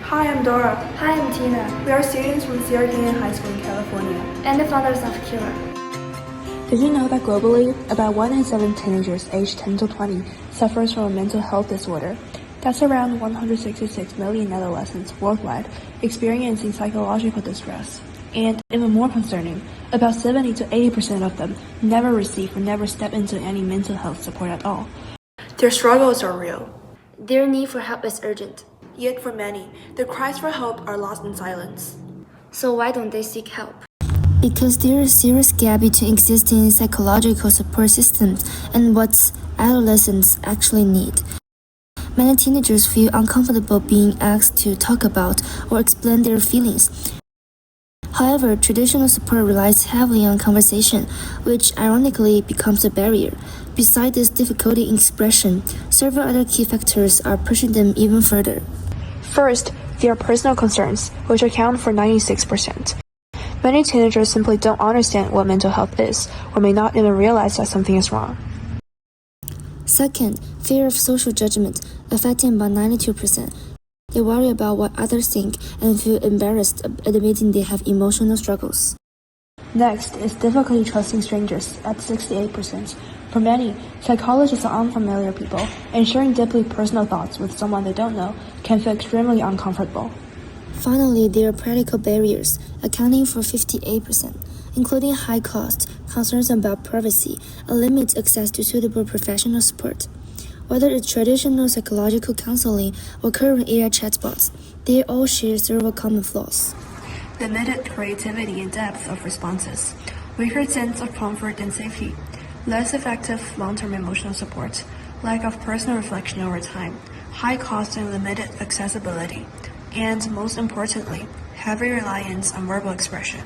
Hi, I'm Dora. Hi, I'm Tina. We are students from Sierra Canyon High School in California. And the founders of Kira. Did you know that globally, about 1 in 7 teenagers aged 10 to 20 suffers from a mental health disorder? That's around 166 million adolescents worldwide experiencing psychological distress. And even more concerning, about 70 to 80% of them never receive or never step into any mental health support at all. Their struggles are real. Their need for help is urgent. Yet for many, their cries for help are lost in silence. So why don't they seek help? Because there is a serious gap between existing psychological support systems and what adolescents actually need. Many teenagers feel uncomfortable being asked to talk about or explain their feelings. However, traditional support relies heavily on conversation, which ironically becomes a barrier. Besides this difficulty in expression, several other key factors are pushing them even further. First, there are personal concerns, which account for 96%. Many teenagers simply don't understand what mental health is, or may not even realize that something is wrong. Second, fear of social judgment, affecting about 92%. They worry about what others think and feel embarrassed admitting they have emotional struggles. Next is difficulty trusting strangers at 68%. For many, psychologists are unfamiliar people, and sharing deeply personal thoughts with someone they don't know can feel extremely uncomfortable. Finally, there are practical barriers, accounting for 58%, including high cost, concerns about privacy, and limited access to suitable professional support. Whether it's traditional psychological counseling or current AI chatbots, they all share several common flaws. Limited creativity and depth of responses, weaker sense of comfort and safety, less effective long-term emotional support, lack of personal reflection over time, high cost and limited accessibility, and most importantly, heavy reliance on verbal expression.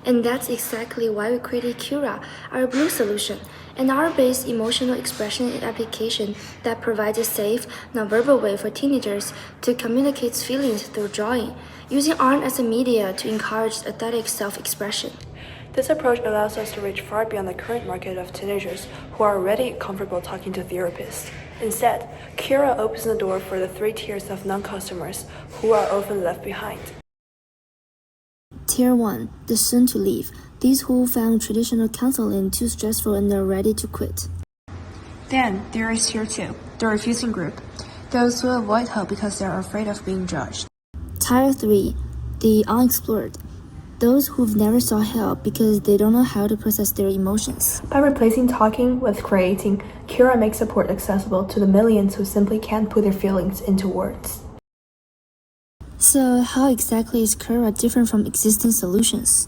And that's exactly why we created Kira, our blue solution, an art-based emotional expression application that provides a safe, non-verbal way for teenagers to communicate feelings through drawing, using art as a media to encourage aesthetic self-expression. This approach allows us to reach far beyond the current market of teenagers who are already comfortable talking to therapists. Instead, Kira opens the door for the 3 tiers of non-customers who are often left behind. Tier 1, the soon to leave, these who found traditional counseling too stressful and are ready to quit. Then there is Tier 2, the refusing group, those who avoid help because they are afraid of being judged. Tier 3, the unexplored, those who've never sought help because they don't know how to process their emotions. By replacing talking with creating, Kira makes support accessible to the millions who simply can't put their feelings into words. So how exactly is Kira different from existing solutions?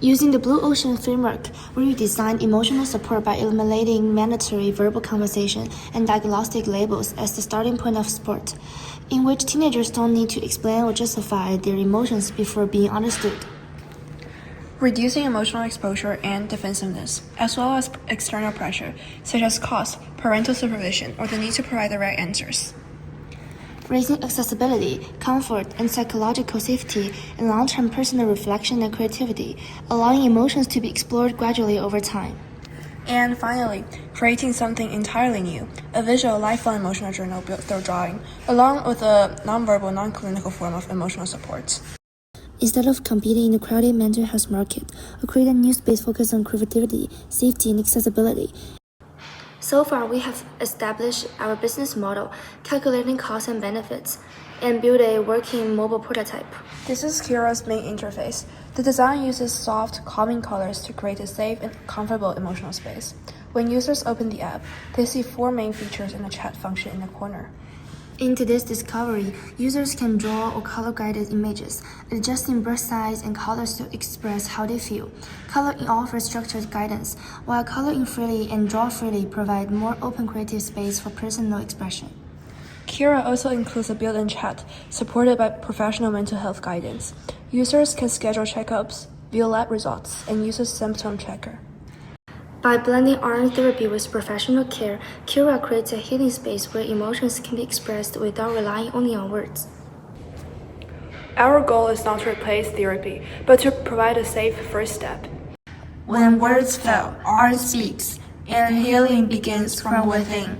Using the Blue Ocean framework, we redesigned emotional support by eliminating mandatory verbal conversation and diagnostic labels as the starting point of support, in which teenagers don't need to explain or justify their emotions before being understood. Reducing emotional exposure and defensiveness, as well as external pressure, such as cost, parental supervision, or the need to provide the right answers. Raising accessibility, comfort, and psychological safety, and long-term personal reflection and creativity, allowing emotions to be explored gradually over time. And finally, creating something entirely new, a visual, lifelong emotional journal built through drawing, along with a nonverbal, non-clinical form of emotional support. Instead of competing in the crowded mental health market, we create a new space focused on creativity, safety, and accessibility. So far, we have established our business model, calculating costs and benefits, and built a working mobile prototype. This is Kira's main interface. The design uses soft, calming colors to create a safe and comfortable emotional space. When users open the app, they see 4 main features in the chat function in the corner. In today's discovery, users can draw or color-guided images, adjusting brush size and colors to express how they feel. Coloring offers structured guidance, while coloring freely and draw freely provide more open creative space for personal expression. Kira also includes a built-in chat, supported by professional mental health guidance. Users can schedule checkups, view lab results, and use a symptom checker. By blending art therapy with professional care, Kira creates a healing space where emotions can be expressed without relying only on words. Our goal is not to replace therapy, but to provide a safe first step. When words fail, art speaks, and healing begins from within.